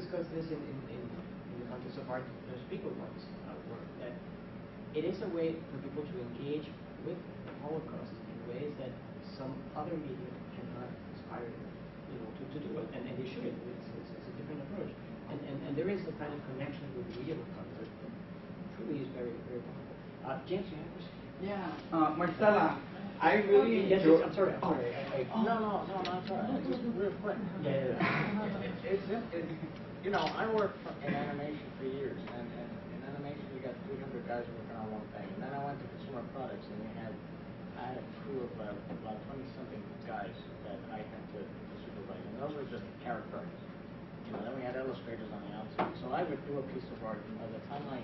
discussed this in the context of art speaker ones work, that it is a way for people to engage with the Holocaust in ways that some other media cannot aspire, to do it, and they shouldn't. It's a different approach, and there is a kind of connection with the medium of content that truly is very, very powerful. James, you have a question? Yeah, Marcela, I really enjoy. I'm sorry. No, I'm sorry. Just real quick. Yeah. I worked in animation for years, and in animation you got 300 guys working on one thing, and then I went to consumer products, and I had a crew of about 20-something guys that I had to supervise, and those were just character artists. Then we had illustrators on the outside. So I would do a piece of art, and by the time I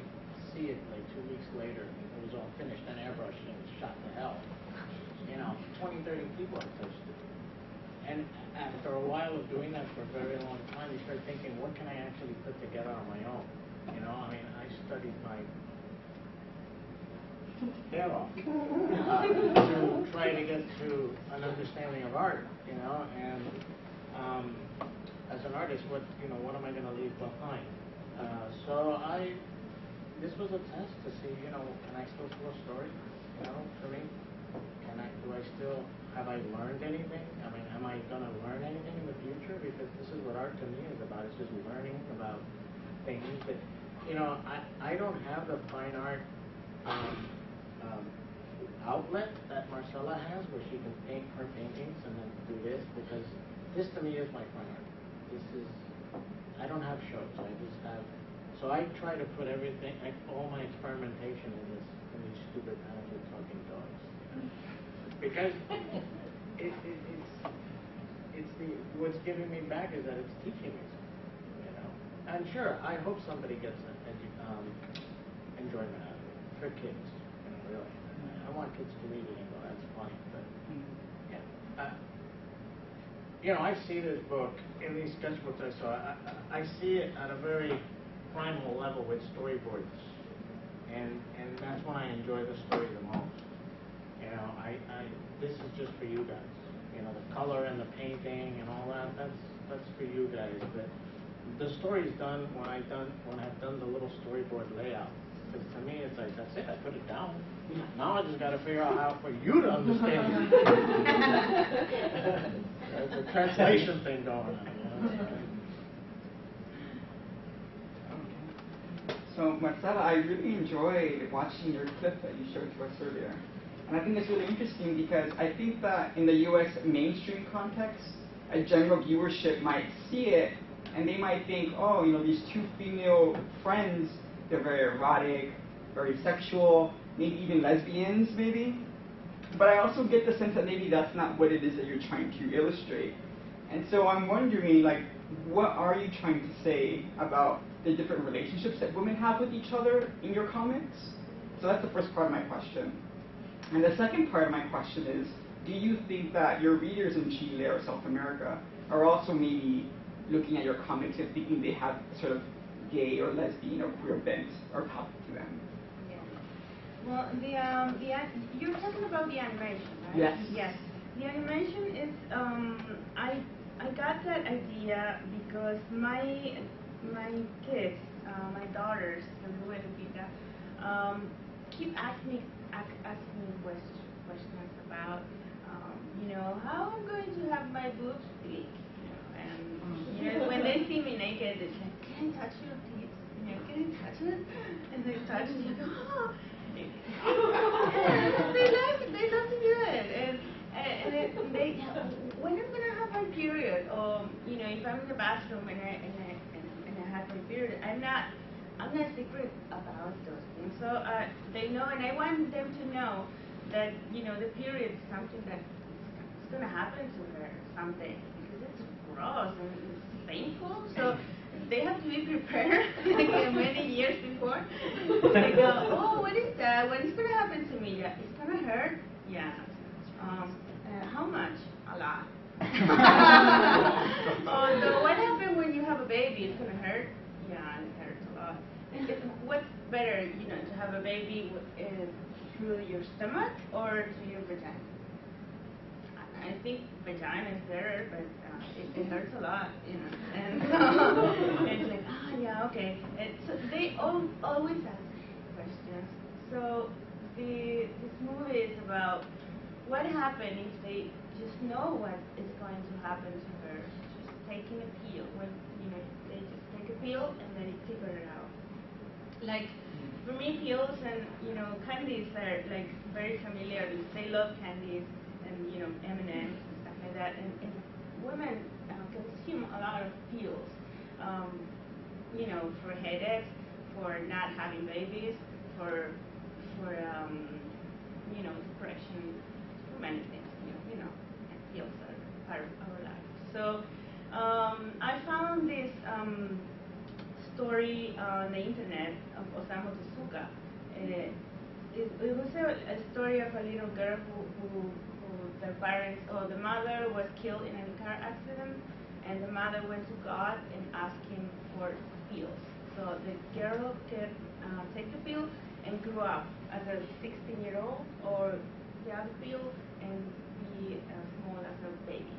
see it like 2 weeks later, it was all finished and airbrushed and shot to hell. 20, 30 people had touched it. And after a while of doing that for a very long time, you start thinking, what can I actually put together on my own? I studied my tail off to try to get to an understanding of art, and as an artist, what am I going to leave behind? So this was a test to see, can I still tell a story? For me, have I learned anything? Am I going to learn anything in the future? Because this is what art to me is about. It's just learning about things that, I don't have the fine art outlet that Marcela has, where she can paint her paintings and then do this, because this to me is my fine art. I don't have shows. I just have. So I try to put everything, all my experimentation in these stupid animal talking dogs, because what's giving me back is that it's teaching me something, And sure, I hope somebody gets enjoyment out of it for kids. Really, I want kids to read it and go, that's funny. But yeah. I see this book, in these sketchbooks I saw, I see it at a very primal level with storyboards. And that's when I enjoy the story the most. This is just for you guys. The color and the painting and all that's for you guys. But the story's done when I've done the little storyboard layout. Because to me, it's like, that's it, I put it down. Now I just got to figure out how for you to understand it. There's a translation thing going on. So, Marcela, I really enjoyed watching your clip that you showed to us earlier. And I think it's really interesting because I think that in the U.S. mainstream context, a general viewership might see it and they might think, oh, these two female friends, they're very erotic, very sexual, maybe even lesbians, maybe. But I also get the sense that maybe that's not what it is that you're trying to illustrate. And so I'm wondering, what are you trying to say about the different relationships that women have with each other in your comics? So that's the first part of my question. And the second part of my question is, do you think that your readers in Chile or South America are also maybe looking at your comics and thinking they have sort of gay or lesbian or queer bent or topic to them? Well, you're talking about the animation, right? Yes. Yes. The animation is, I got that idea because my kids, my daughters, keep asking me questions about, how I'm going to have my boobs big, and when they see me naked, it's like, can I touch your tits? Can I touch it? And they touch it, and oh. They love to do it, and they, when I'm gonna have my period, or if I'm in the bathroom and I have my period, I'm not secret about those things. So they know, and I want them to know that the period is something that is gonna happen to her someday, because it's gross and it's painful. So they have to be prepared many years before. They go, oh, what is that? When it's going to happen to me? Yeah, it's going to hurt? Yeah. How much? A lot. So what happens when you have a baby? It's going to hurt? Yeah, it hurts a lot. What's better, to have a baby through your stomach or through your vagina? I think vagina is better, but it hurts a lot, and it's like, always ask questions. So this movie is about what happens if they just know what is going to happen to her, just taking a pill. When they just take a pill and they figure it out. Like for me, pills and candies are like very familiar. They love candies and M&Ms and stuff like that. And women consume a lot of pills. For headaches, for not having babies, for depression, for many things. And pills are part of our life. So I found this story on the internet of Osamu Tezuka. It was a story of a little girl who their parents, or the mother was killed in a car accident, and the mother went to God and asked him for pills. So the girl could take the pill and grew up as a 16-year-old, or the other pill and be as small as a baby.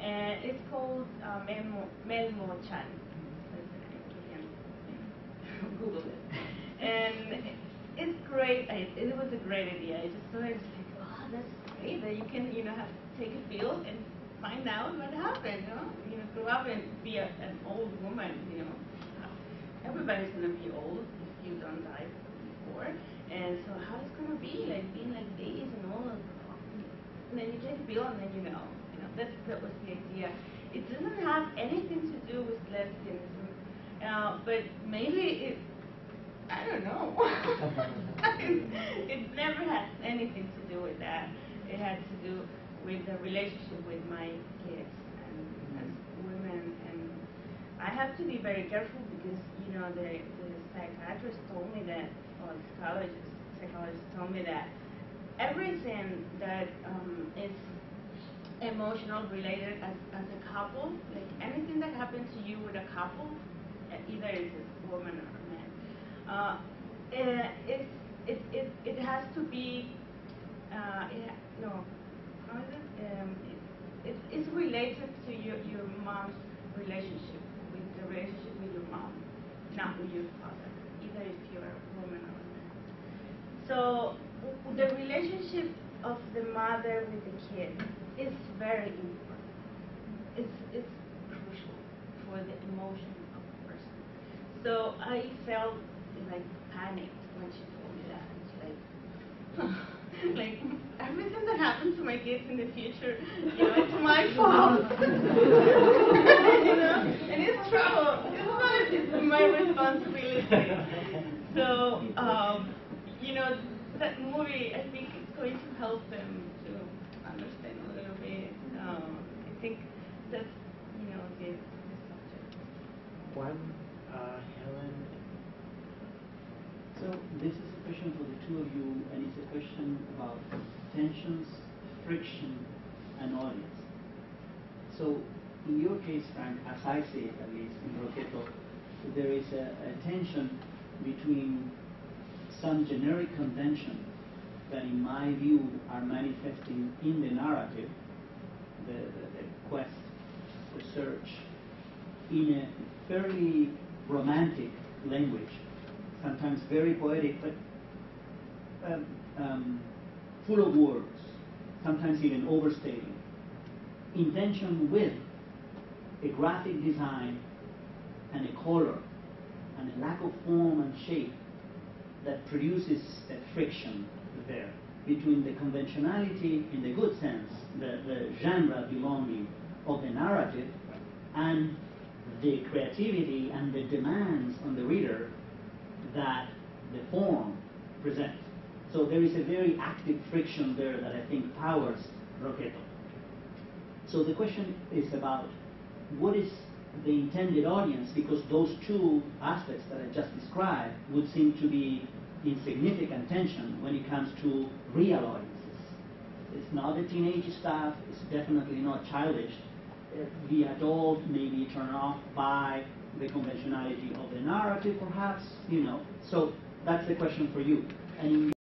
And it's called Melmo-chan. Google it. And it's great. It was a great idea. I just thought it was like, oh, that's great that you can, take a pill and find out what happened. Grow up and be an old woman. Everybody's gonna be old if you don't die before. And so how it's gonna be like being like this and all of, and then you take a pill and then that was the idea. It doesn't have anything to do with lesbianism, but maybe I don't know. It never had anything to do with that. It had to do with the relationship with my kids and as women. And I have to be very careful because, the psychiatrist told me that, or psychologist told me that everything that is emotional related as a couple, like anything that happens to you with a couple, either it's a woman or a man, it has to be it's related to your mom's relationship with your mom, not with your father, either if you're a woman or a man. So the relationship of the mother with the kid is very important. It's crucial for the emotion of the person. So I felt like panicked when she told me that. It's like everything that happens to my kids in the future, it's my fault. And it's true. It's my responsibility. So, that movie, I think it's going to help them to understand a little bit. I think that's, the subject. Helen. So this is a question for the two of you, and it's a question about tensions, friction, and audience. So in your case, Frank, as I see it at least in Roqueto, there is a tension between some generic convention that in my view are manifesting in the narrative, the quest, the search, in a fairly romantic language, sometimes very poetic, but full of words, sometimes even overstating, in tension with a graphic design and a color and a lack of form and shape that produces a friction there between the conventionality, in the good sense, the genre belonging of the narrative, and the creativity and the demands on the reader that the form presents. So there is a very active friction there that I think powers Roqueto. So the question is about what is the intended audience, because those two aspects that I just described would seem to be in significant tension when it comes to real audiences. It's not the teenage stuff, it's definitely not childish. The adult may be turned off by the conventionality of the narrative, perhaps, So that's the question for you. And